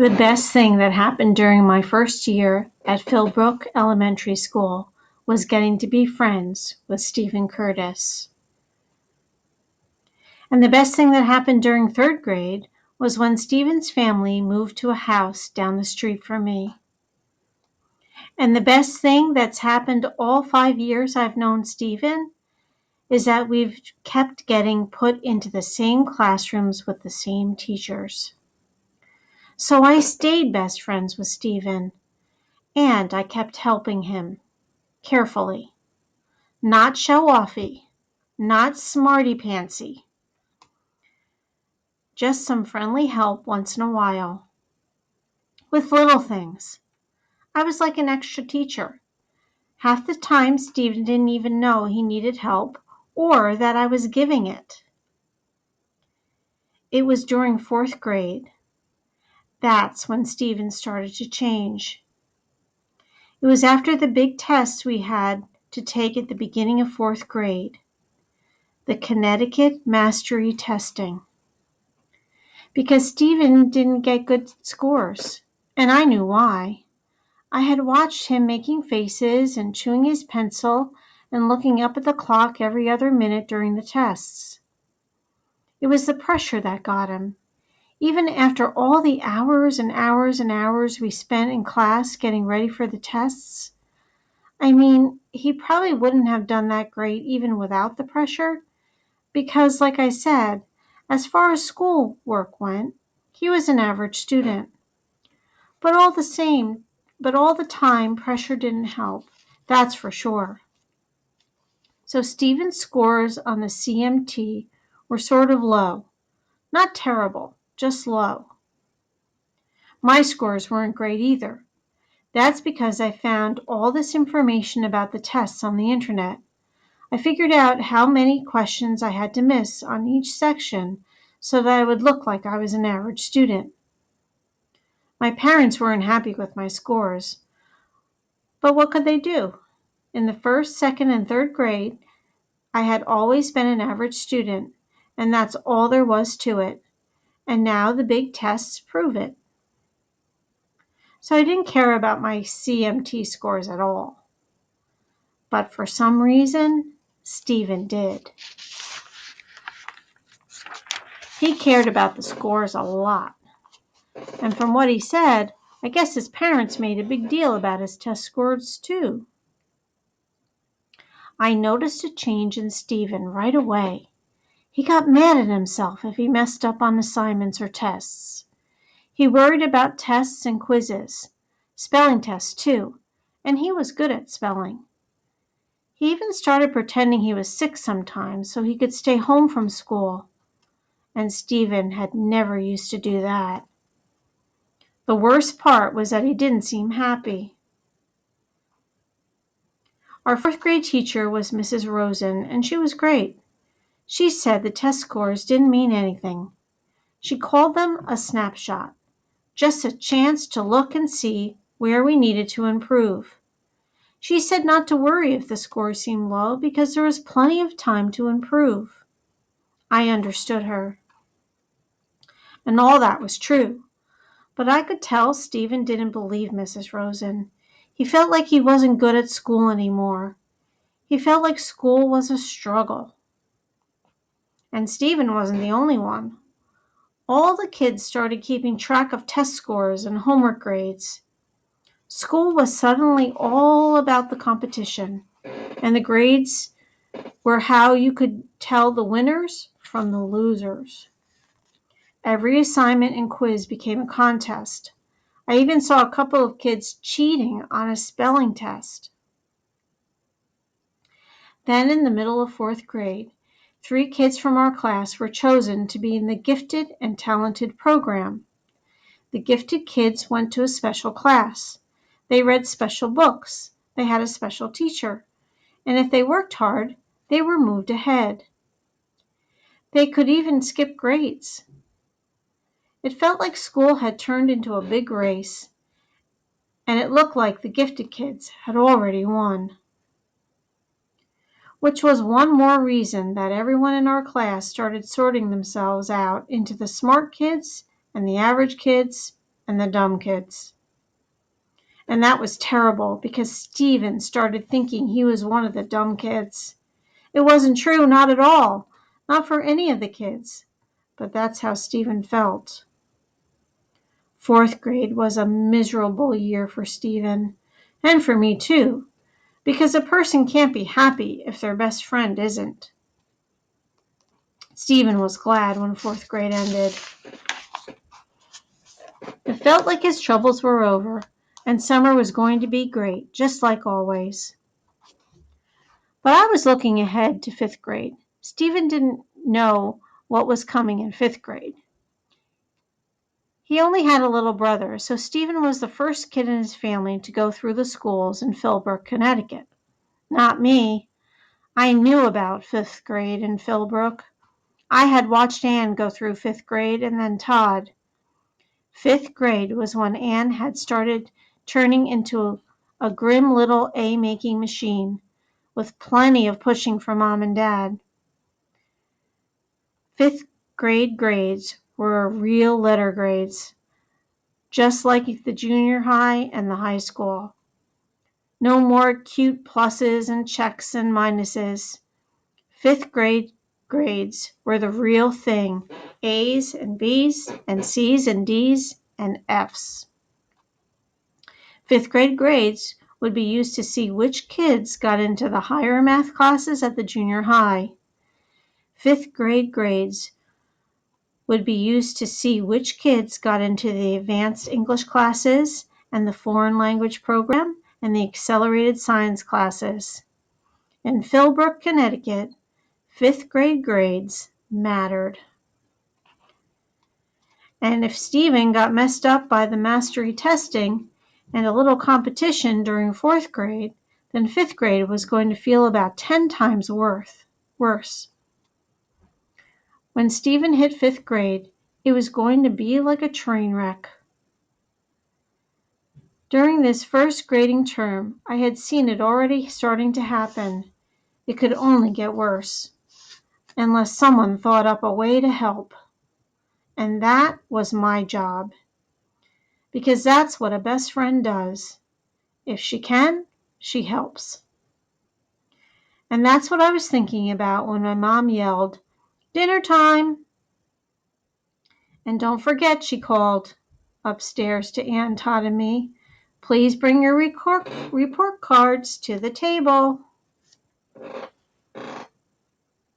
The best thing that happened during my first year at Philbrook Elementary School was getting to be friends with Stephen Curtis. And the best thing that happened during third grade was when Stephen's family moved to a house down the street from me. And the best thing that's happened all 5 years I've known Stephen is that we've kept getting put into the same classrooms with the same teachers. So I stayed best friends with Stephen, and I kept helping him, carefully. Not show-offy, not smarty-pantsy. Just some friendly help once in a while. With little things. I was like an extra teacher. Half the time Stephen didn't even know he needed help or that I was giving it. It was during fourth grade. That's when Stephen started to change. It was after the big test we had to take at the beginning of fourth grade, the Connecticut Mastery Testing. Because Stephen didn't get good scores, and I knew why. I had watched him making faces and chewing his pencil and looking up at the clock every other minute during the tests. It was the pressure that got him. Even after all the hours and hours and hours we spent in class getting ready for the tests, I mean, he probably wouldn't have done that great even without the pressure, because, like I said, as far as school work went, he was an average student. But all the time, pressure didn't help, that's for sure. So Stephen's scores on the CMT were sort of low. Not terrible, just low. My scores weren't great either. That's because I found all this information about the tests on the internet. I figured out how many questions I had to miss on each section so that I would look like I was an average student. My parents weren't happy with my scores, but what could they do? In the first, second, and third grade, I had always been an average student, and that's all there was to it. And now the big tests prove it. So I didn't care about my CMT scores at all. But for some reason, Stephen did. He cared about the scores a lot. And from what he said, I guess his parents made a big deal about his test scores too. I noticed a change in Stephen right away. He got mad at himself if he messed up on assignments or tests. He worried about tests and quizzes, spelling tests too, and he was good at spelling. He even started pretending he was sick sometimes so he could stay home from school. And Stephen had never used to do that. The worst part was that he didn't seem happy. Our fourth grade teacher was Mrs. Rosen, and she was great. She said the test scores didn't mean anything. She called them a snapshot, just a chance to look and see where we needed to improve. She said not to worry if the scores seemed low because there was plenty of time to improve. I understood her. And all that was true. But I could tell Stephen didn't believe Mrs. Rosen. He felt like he wasn't good at school anymore. He felt like school was a struggle. And Stephen wasn't the only one. All the kids started keeping track of test scores and homework grades. School was suddenly all about the competition, and the grades were how you could tell the winners from the losers. Every assignment and quiz became a contest. I even saw a couple of kids cheating on a spelling test. Then in the middle of fourth grade, 3 kids from our class were chosen to be in the gifted and talented program. The gifted kids went to a special class. They read special books. They had a special teacher. And if they worked hard, they were moved ahead. They could even skip grades. It felt like school had turned into a big race, and it looked like the gifted kids had already won. Which was one more reason that everyone in our class started sorting themselves out into the smart kids and the average kids and the dumb kids. And that was terrible because Stephen started thinking he was one of the dumb kids. It wasn't true, not at all. Not for any of the kids. But that's how Stephen felt. Fourth grade was a miserable year for Stephen. And for me too. Because a person can't be happy if their best friend isn't. Stephen was glad when fourth grade ended. It felt like his troubles were over, and summer was going to be great, just like always. But I was looking ahead to fifth grade. Stephen didn't know what was coming in fifth grade. He only had a little brother, so Stephen was the first kid in his family to go through the schools in Philbrook, Connecticut. Not me. I knew about fifth grade in Philbrook. I had watched Anne go through fifth grade and then Todd. Fifth grade was when Anne had started turning into a grim little A-making machine, with plenty of pushing from Mom and Dad. Fifth grade grades were real letter grades, just like the junior high and the high school. No more cute pluses and checks and minuses. Fifth grade grades were the real thing. A's and B's and C's and D's and F's. Fifth grade grades would be used to see which kids got into the higher math classes at the junior high. Fifth grade grades would be used to see which kids got into the advanced English classes and the foreign language program and the accelerated science classes. In Philbrook, Connecticut, fifth grade grades mattered. And if Stephen got messed up by the mastery testing and a little competition during fourth grade, then fifth grade was going to feel about 10 times worse. When Stephen hit fifth grade, it was going to be like a train wreck. During this first grading term, I had seen it already starting to happen. It could only get worse, unless someone thought up a way to help. And that was my job. Because that's what a best friend does. If she can, she helps. And that's what I was thinking about when my mom yelled, "Dinner time!" And don't forget, she called upstairs to Ann, Todd, and me, "Please bring your report cards to the table."